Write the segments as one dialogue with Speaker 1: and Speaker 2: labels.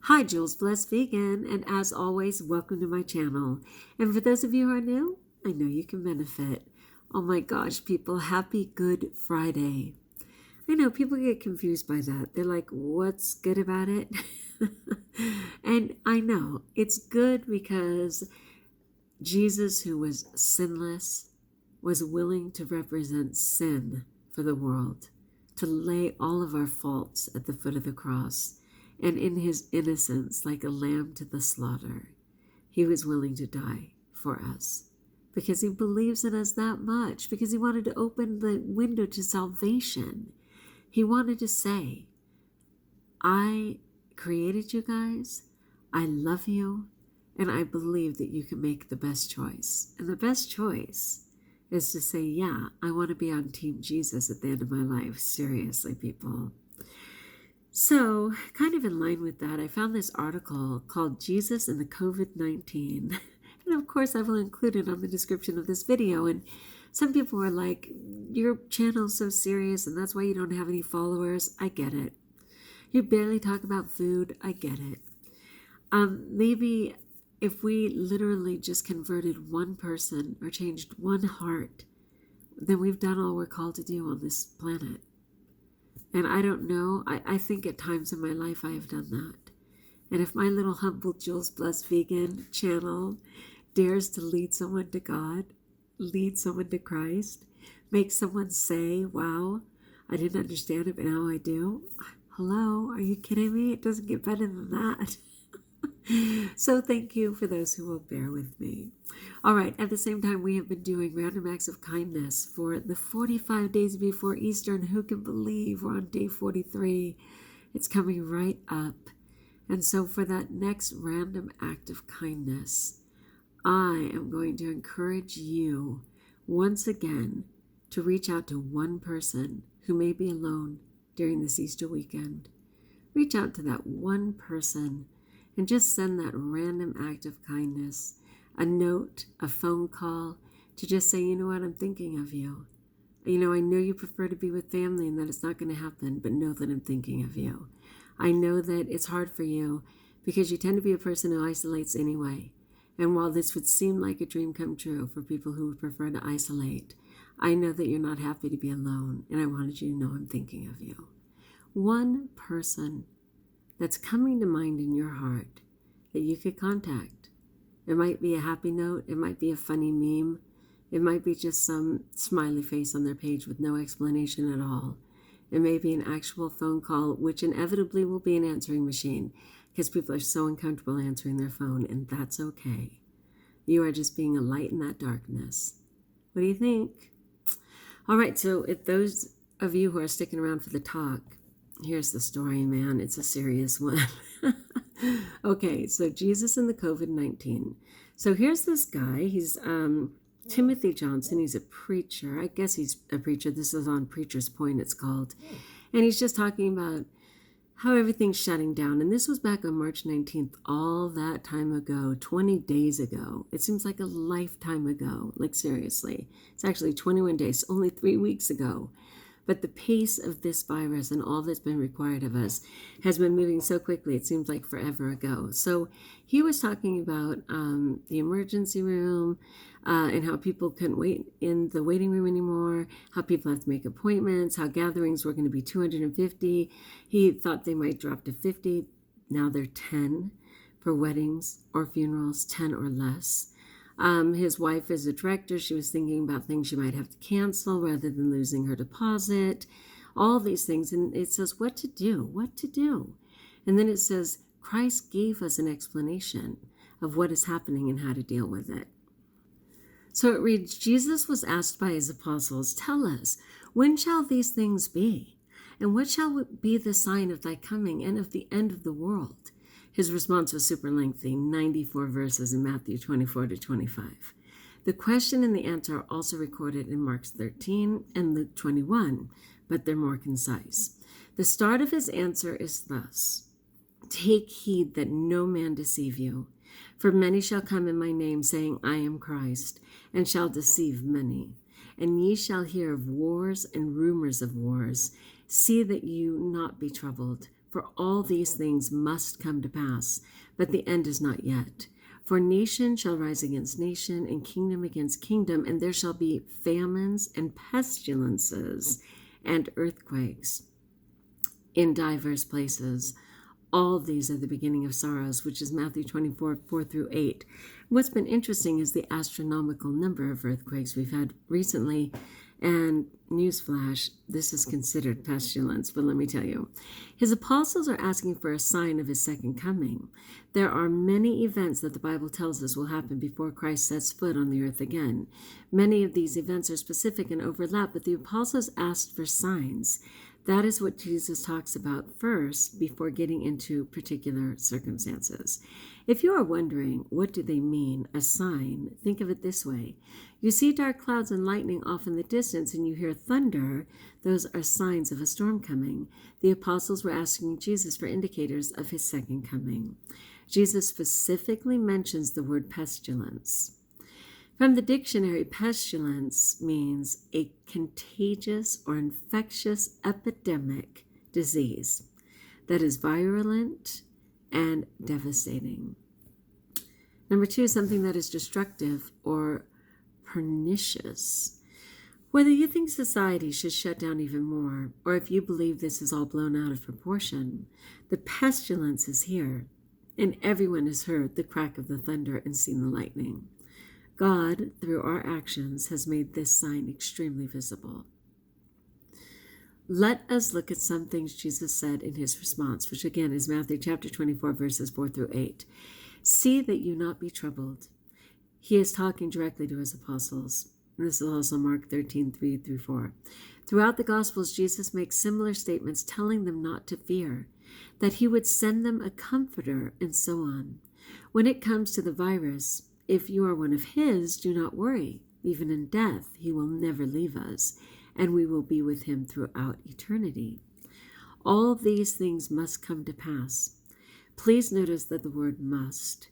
Speaker 1: Hi, JulesBlessedVegan, and as always, welcome to my channel. And for those of you who are new, I know you can benefit. Oh my gosh, people, happy Good Friday. I know people get confused by that. They're like, what's good about it? And I know it's good because Jesus, who was sinless, was willing to represent sin for the world, to lay all of our faults at the foot of the cross. And in his innocence, like a lamb to the slaughter, he was willing to die for us because he believes in us that much, because he wanted to open the window to salvation. He wanted to say, I created you guys, I love you, and I believe that you can make the best choice. And the best choice is to say, yeah, I want to be on Team Jesus at the end of my life. Seriously, people. So, kind of in line with that, I found this article called Jesus and the COVID-19. And of course, I will include it on the description of this video. And some people are like, your channel's so serious and that's why you don't have any followers. I get it. You barely talk about food. I get it. Maybe if we literally just converted one person or changed one heart, then we've done all we're called to do on this planet. And I don't know, I think at times in my life I have done that. And if my little humble JulesBlessedVegan channel dares to lead someone to God, lead someone to Christ, make someone say, wow, I didn't understand it, but now I do. Hello, are you kidding me? It doesn't get better than that. So thank you for those who will bear with me. All right, at the same time, we have been doing random acts of kindness for the 45 days before Easter, and who can believe we're on day 43? It's coming right up. And so for that next random act of kindness, I am going to encourage you once again to reach out to one person who may be alone during this Easter weekend. Reach out to that one person and just send that random act of kindness, a note, a phone call, to just say, you know what, I'm thinking of you. You know, I know you prefer to be with family and that it's not going to happen, but know that I'm thinking of you. I know that it's hard for you because you tend to be a person who isolates anyway. And while this would seem like a dream come true for people who would prefer to isolate, I know that you're not happy to be alone, and I wanted you to know I'm thinking of you. One person that's coming to mind in your heart that you could contact. It might be a happy note. It might be a funny meme. It might be just some smiley face on their page with no explanation at all. It may be an actual phone call, which inevitably will be an answering machine because people are so uncomfortable answering their phone, and that's okay. You are just being a light in that darkness. What do you think? All right, so if those of you who are sticking around for the talk, here's the story, man. It's a serious one. Okay, so Jesus and the COVID-19. So here's this guy. He's Timothy Johnson. He's a preacher. I guess he's a preacher. This is on Preacher's Point, it's called. And he's just talking about how everything's shutting down. And this was back on March 19th, all that time ago, 20 days ago. It seems like a lifetime ago. Like, seriously. It's actually 21 days, only 3 weeks ago. But the pace of this virus and all that's been required of us has been moving so quickly, it seems like forever ago. So he was talking about the emergency room and how people couldn't wait in the waiting room anymore, how people have to make appointments, how gatherings were going to be 250. He thought they might drop to 50. Now they're 10 for weddings or funerals, 10 or less. His wife is a director. She was thinking about things she might have to cancel rather than losing her deposit, all these things. And it says what to do. And then it says Christ gave us an explanation of what is happening and how to deal with it. So it reads, Jesus was asked by his apostles, tell us, when shall these things be? And what shall be the sign of thy coming and of the end of the world? His response was super lengthy, 94 verses in Matthew 24 to 25. The question and the answer are also recorded in Mark 13 and Luke 21, but they're more concise. The start of his answer is thus: take heed that no man deceive you. For many shall come in my name, saying, I am Christ, and shall deceive many. And ye shall hear of wars and rumors of wars. See that you not be troubled. For all these things must come to pass, but the end is not yet. For nation shall rise against nation, and kingdom against kingdom, and there shall be famines and pestilences and earthquakes in diverse places. All these are the beginning of sorrows, which is Matthew 24, 4 through 8. What's been interesting is the astronomical number of earthquakes we've had recently. And newsflash, this is considered pestilence, but let me tell you. His apostles are asking for a sign of his second coming. There are many events that the Bible tells us will happen before Christ sets foot on the earth again. Many of these events are specific and overlap, but the apostles asked for signs. That is what Jesus talks about first before getting into particular circumstances. If you are wondering, what do they mean, a sign? Think of it this way. You see dark clouds and lightning off in the distance and you hear thunder. Those are signs of a storm coming. The apostles were asking Jesus for indicators of his second coming. Jesus specifically mentions the word pestilence. From the dictionary, pestilence means a contagious or infectious epidemic disease that is virulent and devastating. Number 2, something that is destructive or pernicious. Whether you think society should shut down even more, or if you believe this is all blown out of proportion, the pestilence is here, and everyone has heard the crack of the thunder and seen the lightning. God, through our actions, has made this sign extremely visible. Let us look at some things Jesus said in his response, which again is Matthew chapter 24, verses 4 through 8. See that you not be troubled. He is talking directly to his apostles. And this is also Mark 13, 3 through 4. Throughout the Gospels, Jesus makes similar statements telling them not to fear, that he would send them a comforter, and so on. When it comes to the virus, if you are one of his, do not worry. Even in death, he will never leave us, and we will be with him throughout eternity. All these things must come to pass. Please notice that the word must.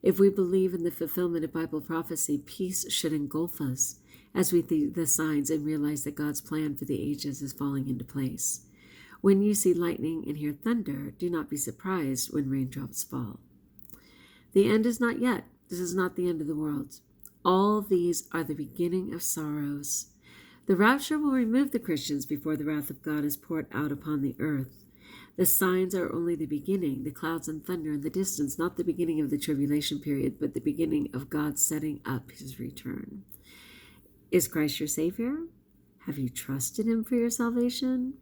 Speaker 1: If we believe in the fulfillment of Bible prophecy, peace should engulf us as we see the signs and realize that God's plan for the ages is falling into place. When you see lightning and hear thunder, do not be surprised when raindrops fall. The end is not yet. This is not the end of the world. All these are the beginning of sorrows. The rapture will remove the Christians before the wrath of God is poured out upon the earth. The signs are only the beginning, the clouds and thunder in the distance, not the beginning of the tribulation period, but the beginning of God setting up his return. Is Christ your Savior? Have you trusted him for your salvation?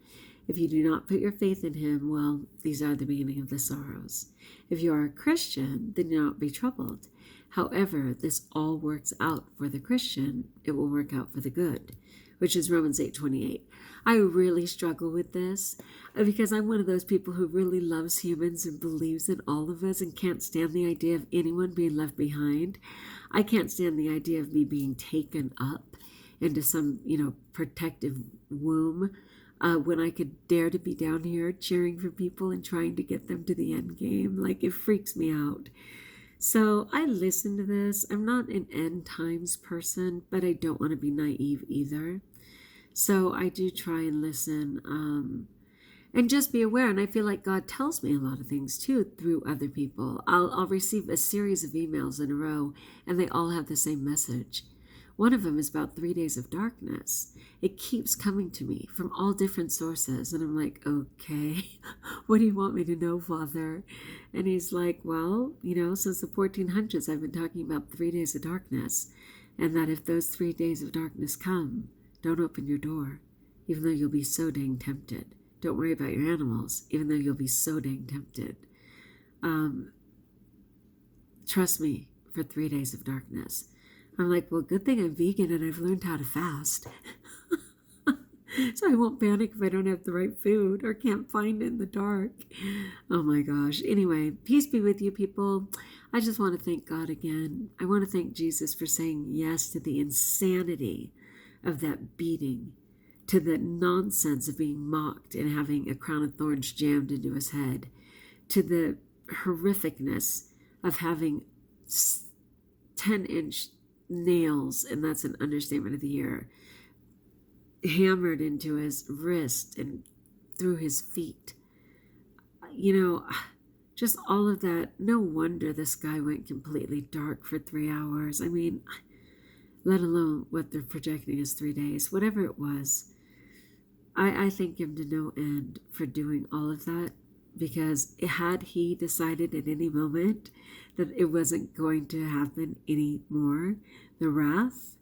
Speaker 1: If you do not put your faith in him, well, these are the beginning of the sorrows. If you are a Christian, then do not be troubled. However, this all works out for the Christian. It will work out for the good, which is Romans 8:28. I really struggle with this because I'm one of those people who really loves humans and believes in all of us and can't stand the idea of anyone being left behind. I can't stand the idea of me being taken up into some, protective womb when I could dare to be down here cheering for people and trying to get them to the end game. Like, it freaks me out. So I listen to this. I'm not an end times person, but I don't want to be naive either. So I do try and listen and just be aware. And I feel like God tells me a lot of things too through other people. I'll receive a series of emails in a row and they all have the same message. One of them is about 3 days of darkness. It keeps coming to me from all different sources. And I'm like, okay, what do you want me to know, Father? And he's like, well, since the 1400s, I've been talking about 3 days of darkness. And that if those 3 days of darkness come, don't open your door, even though you'll be so dang tempted. Don't worry about your animals, even though you'll be so dang tempted. Trust me for 3 days of darkness. I'm like, well, good thing I'm vegan and I've learned how to fast. So I won't panic if I don't have the right food or can't find it in the dark. Oh my gosh. Anyway, peace be with you, people. I just want to thank God again. I want to thank Jesus for saying yes to the insanity of that beating, to the nonsense of being mocked and having a crown of thorns jammed into his head, to the horrificness of having 10-inch nails, and that's an understatement of the year, hammered into his wrist and through his feet. just all of that. No wonder the sky went completely dark for 3 hours. I mean, let alone what they're projecting as 3 days, whatever it was. I thank him to no end for doing all of that, because had he decided at any moment that it wasn't going to happen anymore, the wrath,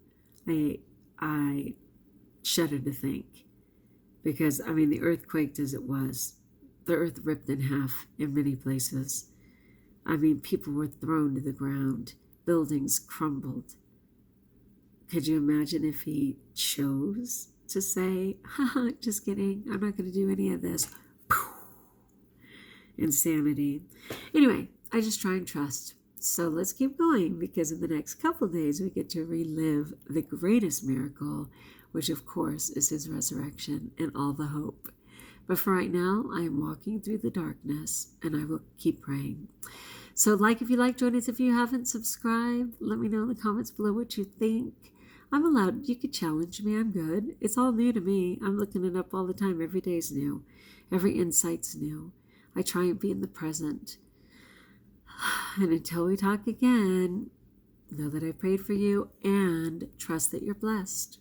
Speaker 1: I shudder to think. Because, I mean, the earth quaked as it was. The earth ripped in half in many places. I mean, people were thrown to the ground. Buildings crumbled. Could you imagine if he chose to say, haha, just kidding, I'm not going to do any of this? Insanity. Anyway, I just try and trust. So let's keep going, because in the next couple of days we get to relive the greatest miracle, which of course is his resurrection and all the hope. But for right now, I am walking through the darkness, and I will keep praying. So if you like, join us. If you haven't subscribed, let me know in the comments below what you think. I'm allowed. You could challenge me. I'm good. It's all new to me. I'm looking it up all the time. Every day's new. Every insight's new. I try and be in the present. And until we talk again, know that I prayed for you and trust that you're blessed.